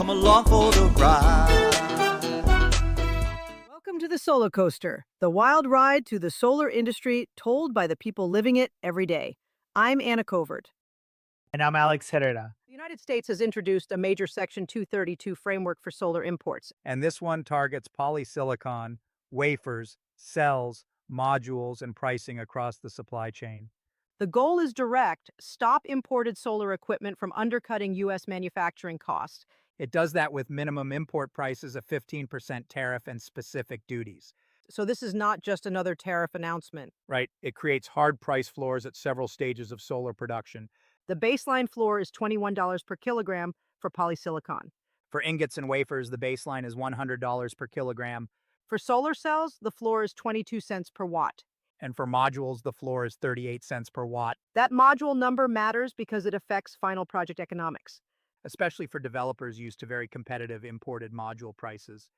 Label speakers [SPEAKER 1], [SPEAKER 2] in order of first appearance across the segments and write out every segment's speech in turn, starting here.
[SPEAKER 1] Come along for the ride.
[SPEAKER 2] Welcome to the Solar Coaster, the wild ride to the solar industry told by the people living it every day. I'm Anna Covert.
[SPEAKER 3] And I'm Alex Herrera.
[SPEAKER 2] The United States has introduced a major Section 232 framework for solar imports.
[SPEAKER 3] And this one targets polysilicon, wafers, cells, modules, and pricing across the supply chain.
[SPEAKER 2] The goal is direct: stop imported solar equipment from undercutting U.S. manufacturing costs.
[SPEAKER 3] It does that with minimum import prices of 15% tariff and specific duties.
[SPEAKER 2] So this is not just another tariff announcement.
[SPEAKER 3] Right? It creates hard price floors at several stages of solar production.
[SPEAKER 2] The baseline floor is $21 per kilogram for polysilicon.
[SPEAKER 3] For ingots and wafers, the baseline is $100 per kilogram.
[SPEAKER 2] For solar cells, the floor is 22 cents per watt.
[SPEAKER 3] And for modules, the floor is 38 cents per watt.
[SPEAKER 2] That module number matters because it affects final project economics,
[SPEAKER 3] Especially for developers used to very competitive imported module prices.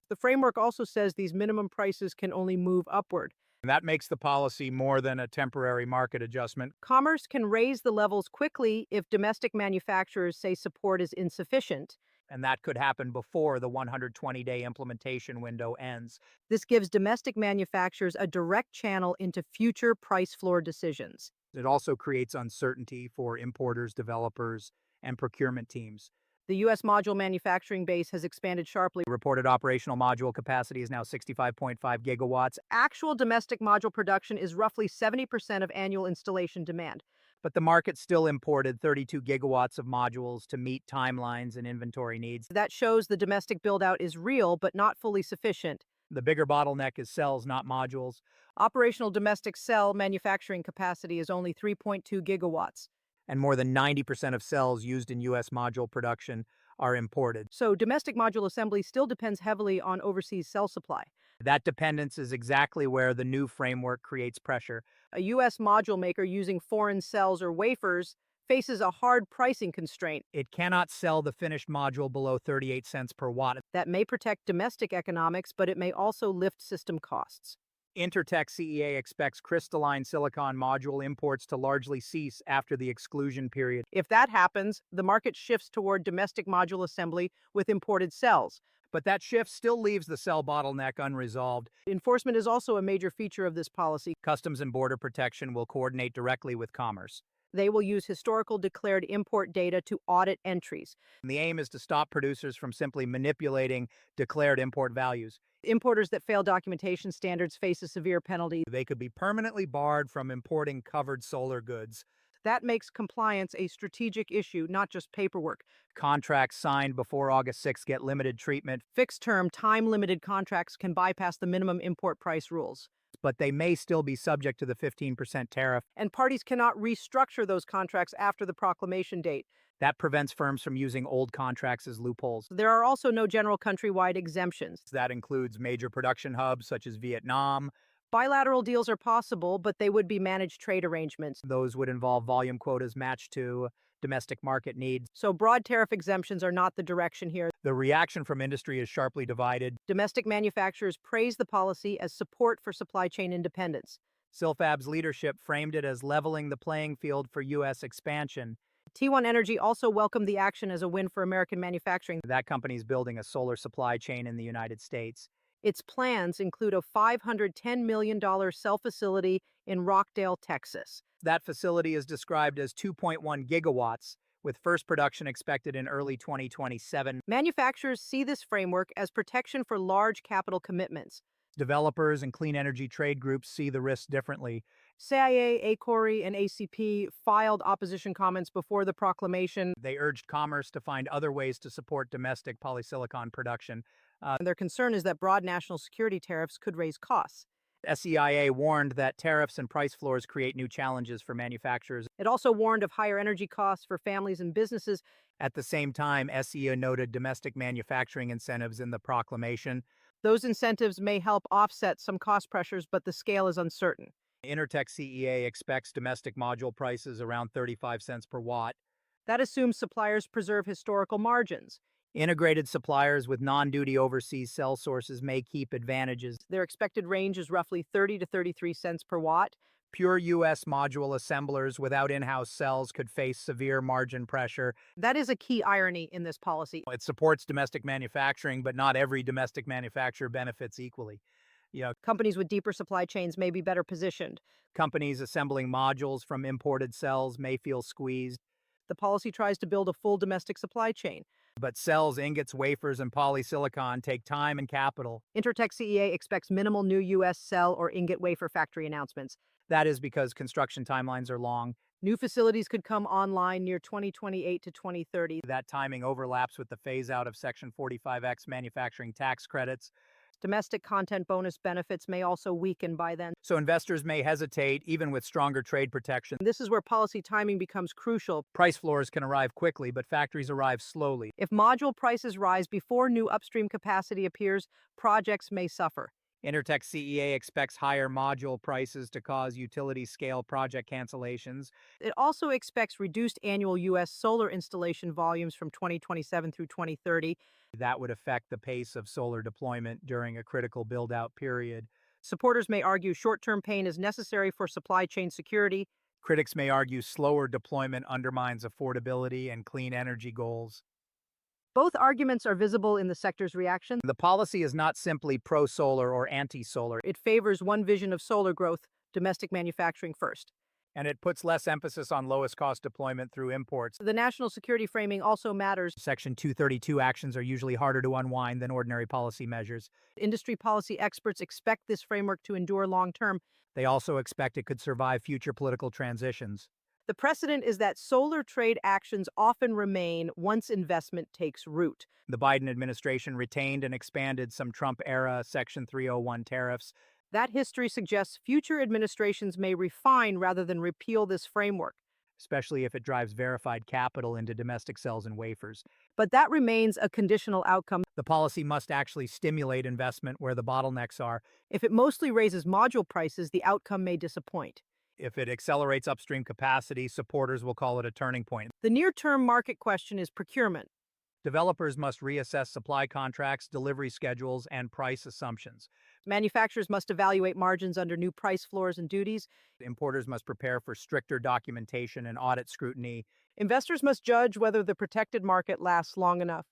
[SPEAKER 2] The framework also says these minimum prices can only move upward.
[SPEAKER 3] And that makes the policy more than a temporary market adjustment.
[SPEAKER 2] Commerce can raise the levels quickly if domestic manufacturers say support is insufficient.
[SPEAKER 3] And that could happen before the 120-day implementation window ends.
[SPEAKER 2] This gives domestic manufacturers a direct channel into future price floor decisions.
[SPEAKER 3] It also creates uncertainty for importers, developers, and procurement teams.
[SPEAKER 2] The U.S. module manufacturing base has expanded sharply.
[SPEAKER 3] Reported operational module capacity is now 65.5 gigawatts.
[SPEAKER 2] Actual domestic module production is roughly 70% of annual installation demand.
[SPEAKER 3] But the market still imported 32 gigawatts of modules to meet timelines and inventory needs.
[SPEAKER 2] That shows the domestic build-out is real, but not fully sufficient.
[SPEAKER 3] The bigger bottleneck is cells, not modules.
[SPEAKER 2] Operational domestic cell manufacturing capacity is only 3.2 gigawatts.
[SPEAKER 3] And more than 90% of cells used in U.S. module production are imported.
[SPEAKER 2] So domestic module assembly still depends heavily on overseas cell supply.
[SPEAKER 3] That dependence is exactly where the new framework creates pressure.
[SPEAKER 2] A U.S. module maker using foreign cells or wafers faces a hard pricing constraint.
[SPEAKER 3] It cannot sell the finished module below 38 cents per watt.
[SPEAKER 2] That may protect domestic economics, but it may also lift system costs.
[SPEAKER 3] Intertek CEA expects crystalline silicon module imports to largely cease after the exclusion period.
[SPEAKER 2] If that happens, the market shifts toward domestic module assembly with imported cells.
[SPEAKER 3] But that shift still leaves the cell bottleneck unresolved.
[SPEAKER 2] Enforcement is also a major feature of this policy.
[SPEAKER 3] Customs and Border Protection will coordinate directly with Commerce.
[SPEAKER 2] They will use historical declared import data to audit entries.
[SPEAKER 3] And the aim is to stop producers from simply manipulating declared import values.
[SPEAKER 2] Importers that fail documentation standards face a severe penalty.
[SPEAKER 3] They could be permanently barred from importing covered solar goods.
[SPEAKER 2] That makes compliance a strategic issue, not just paperwork.
[SPEAKER 3] Contracts signed before August 6 get limited treatment,
[SPEAKER 2] Fixed-term, time-limited contracts can bypass the minimum import price rules.
[SPEAKER 3] but they may still be subject to the 15% tariff.
[SPEAKER 2] And parties cannot restructure those contracts after the proclamation date.
[SPEAKER 3] That prevents firms from using old contracts as loopholes.
[SPEAKER 2] There are also no general countrywide exemptions.
[SPEAKER 3] That includes major production hubs such as Vietnam.
[SPEAKER 2] Bilateral deals are possible, but they would be managed trade arrangements.
[SPEAKER 3] Those would involve volume quotas matched to domestic market needs.
[SPEAKER 2] So broad tariff exemptions are not the direction here.
[SPEAKER 3] The reaction from industry is sharply divided.
[SPEAKER 2] Domestic manufacturers praise the policy as support for supply chain independence.
[SPEAKER 3] Silfab's leadership framed it as leveling the playing field for U.S. expansion.
[SPEAKER 2] T1 Energy also welcomed the action as a win for American manufacturing.
[SPEAKER 3] That company is building a solar supply chain in the United States.
[SPEAKER 2] Its plans include a $510 million cell facility in Rockdale, Texas.
[SPEAKER 3] That facility is described as 2.1 gigawatts, with first production expected in early 2027.
[SPEAKER 2] Manufacturers see this framework as protection for large capital commitments.
[SPEAKER 3] Developers and clean energy trade groups see the risks differently.
[SPEAKER 2] CIA, ACORI, and ACP filed opposition comments before the proclamation.
[SPEAKER 3] They urged Commerce to find other ways to support domestic polysilicon production.
[SPEAKER 2] Their concern is that broad national security tariffs could raise costs.
[SPEAKER 3] SEIA warned that tariffs and price floors create new challenges for manufacturers.
[SPEAKER 2] It also warned of higher energy costs for families and businesses.
[SPEAKER 3] At the same time, SEIA noted domestic manufacturing incentives in the proclamation.
[SPEAKER 2] Those incentives may help offset some cost pressures, but the scale is uncertain.
[SPEAKER 3] Intertek CEA expects domestic module prices around 35 cents per watt.
[SPEAKER 2] That assumes suppliers preserve historical margins.
[SPEAKER 3] Integrated suppliers with non-duty overseas cell sources may keep advantages.
[SPEAKER 2] Their expected range is roughly 30 to 33 cents per watt.
[SPEAKER 3] Pure U.S. module assemblers without in-house cells could face severe margin pressure.
[SPEAKER 2] That is a key irony in this policy.
[SPEAKER 3] It supports domestic manufacturing, but not every domestic manufacturer benefits equally.
[SPEAKER 2] Companies with deeper supply chains may be better positioned.
[SPEAKER 3] Companies assembling modules from imported cells may feel squeezed,
[SPEAKER 2] The policy tries to build a full domestic supply chain.
[SPEAKER 3] but cells, ingots, wafers, and polysilicon take time and capital.
[SPEAKER 2] Intertech CEA expects minimal new U.S. cell or ingot wafer factory announcements.
[SPEAKER 3] That is because construction timelines are long.
[SPEAKER 2] New facilities could come online near 2028 to 2030.
[SPEAKER 3] That timing overlaps with the phase-out of Section 45X manufacturing tax credits.
[SPEAKER 2] Domestic content bonus benefits may also weaken by then.
[SPEAKER 3] So investors may hesitate, even with stronger trade protection.
[SPEAKER 2] This is where policy timing becomes crucial.
[SPEAKER 3] Price floors can arrive quickly, but factories arrive slowly.
[SPEAKER 2] If module prices rise before new upstream capacity appears, projects may suffer.
[SPEAKER 3] Intertech CEA expects higher module prices to cause utility-scale project cancellations.
[SPEAKER 2] It also expects reduced annual U.S. solar installation volumes from 2027 through 2030.
[SPEAKER 3] That would affect the pace of solar deployment during a critical build-out period.
[SPEAKER 2] Supporters may argue short-term pain is necessary for supply chain security.
[SPEAKER 3] Critics may argue slower deployment undermines affordability and clean energy goals.
[SPEAKER 2] Both arguments are visible in the sector's reaction.
[SPEAKER 3] The policy is not simply pro-solar or anti-solar,
[SPEAKER 2] It favors one vision of solar growth, domestic manufacturing first.
[SPEAKER 3] and it puts less emphasis on lowest-cost deployment through imports.
[SPEAKER 2] The national security framing also matters.
[SPEAKER 3] Section 232 actions are usually harder to unwind than ordinary policy measures.
[SPEAKER 2] Industry policy experts expect this framework to endure long-term.
[SPEAKER 3] They also expect it could survive future political transitions.
[SPEAKER 2] The precedent is that solar trade actions often remain once investment takes root.
[SPEAKER 3] The Biden administration retained and expanded some Trump-era Section 301 tariffs.
[SPEAKER 2] That history suggests future administrations may refine rather than repeal this framework.
[SPEAKER 3] Especially if it drives verified capital into domestic cells and wafers.
[SPEAKER 2] But that remains a conditional outcome.
[SPEAKER 3] The policy must actually stimulate investment where the bottlenecks are.
[SPEAKER 2] If it mostly raises module prices, the outcome may disappoint.
[SPEAKER 3] If it accelerates upstream capacity, supporters will call it a turning point.
[SPEAKER 2] The near-term market question is procurement.
[SPEAKER 3] Developers must reassess supply contracts, delivery schedules, and price assumptions.
[SPEAKER 2] Manufacturers must evaluate margins under new price floors and duties.
[SPEAKER 3] Importers must prepare for stricter documentation and audit scrutiny.
[SPEAKER 2] Investors must judge whether the protected market lasts long enough.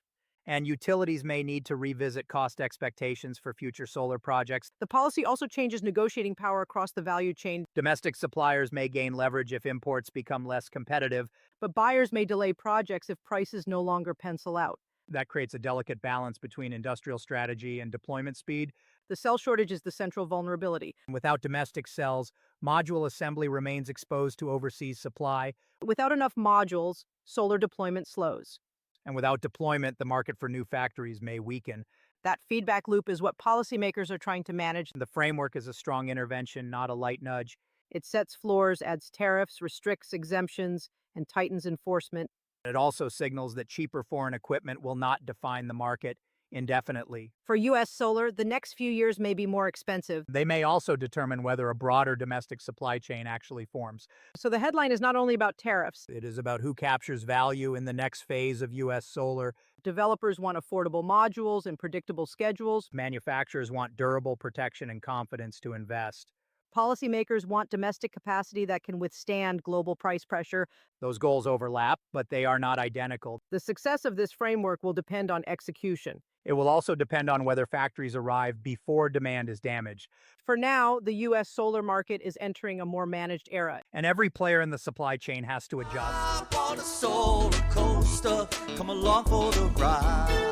[SPEAKER 3] And utilities may need to revisit cost expectations for future solar projects.
[SPEAKER 2] The policy also changes negotiating power across the value chain,
[SPEAKER 3] Domestic suppliers may gain leverage if imports become less competitive.
[SPEAKER 2] but buyers may delay projects if prices no longer pencil out.
[SPEAKER 3] That creates a delicate balance between industrial strategy and deployment speed.
[SPEAKER 2] The cell shortage is the central vulnerability.
[SPEAKER 3] Without domestic cells, module assembly remains exposed to overseas supply.
[SPEAKER 2] Without enough modules, solar deployment slows.
[SPEAKER 3] And without deployment, the market for new factories may weaken.
[SPEAKER 2] That feedback loop is what policymakers are trying to manage.
[SPEAKER 3] The framework is a strong intervention, not a light nudge.
[SPEAKER 2] It sets floors, adds tariffs, restricts exemptions, and tightens enforcement.
[SPEAKER 3] It also signals that cheaper foreign equipment will not define the market indefinitely.
[SPEAKER 2] For U.S. solar, the next few years may be more expensive.
[SPEAKER 3] They may also determine whether a broader domestic supply chain actually forms.
[SPEAKER 2] So the headline is not only about tariffs.
[SPEAKER 3] It is about who captures value in the next phase of U.S. solar.
[SPEAKER 2] Developers want affordable modules and predictable schedules.
[SPEAKER 3] Manufacturers want durable protection and confidence to invest.
[SPEAKER 2] Policymakers want domestic capacity that can withstand global price pressure.
[SPEAKER 3] Those goals overlap, but they are not identical.
[SPEAKER 2] The success of this framework will depend on execution.
[SPEAKER 3] It will also depend on whether factories arrive before demand is damaged.
[SPEAKER 2] For now, the U.S. solar market is entering a more managed era.
[SPEAKER 3] And every player in the supply chain has to adjust.
[SPEAKER 1] I want a solar coaster. Come along for the ride.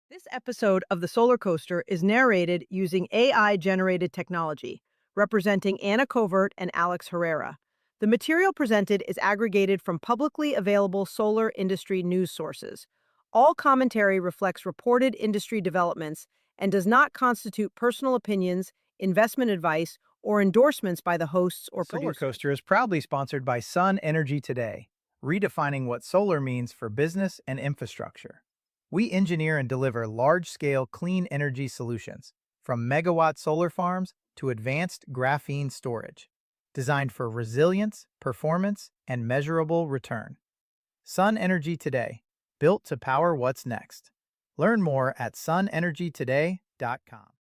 [SPEAKER 2] This episode of The Solar Coaster is narrated using AI-generated technology, representing Anna Covert and Alex Herrera. The material presented is aggregated from publicly available solar industry news sources. All commentary reflects reported industry developments and does not constitute personal opinions, investment advice, or endorsements by the hosts or
[SPEAKER 4] Solar
[SPEAKER 2] producers.
[SPEAKER 4] Coaster is proudly sponsored by Sun Energy Today, redefining what solar means for business and infrastructure. We engineer and deliver large-scale clean energy solutions, from megawatt solar farms to advanced graphene storage, designed for resilience, performance, and measurable return. Sun Energy Today, built to power what's next. Learn more at sunenergytoday.com.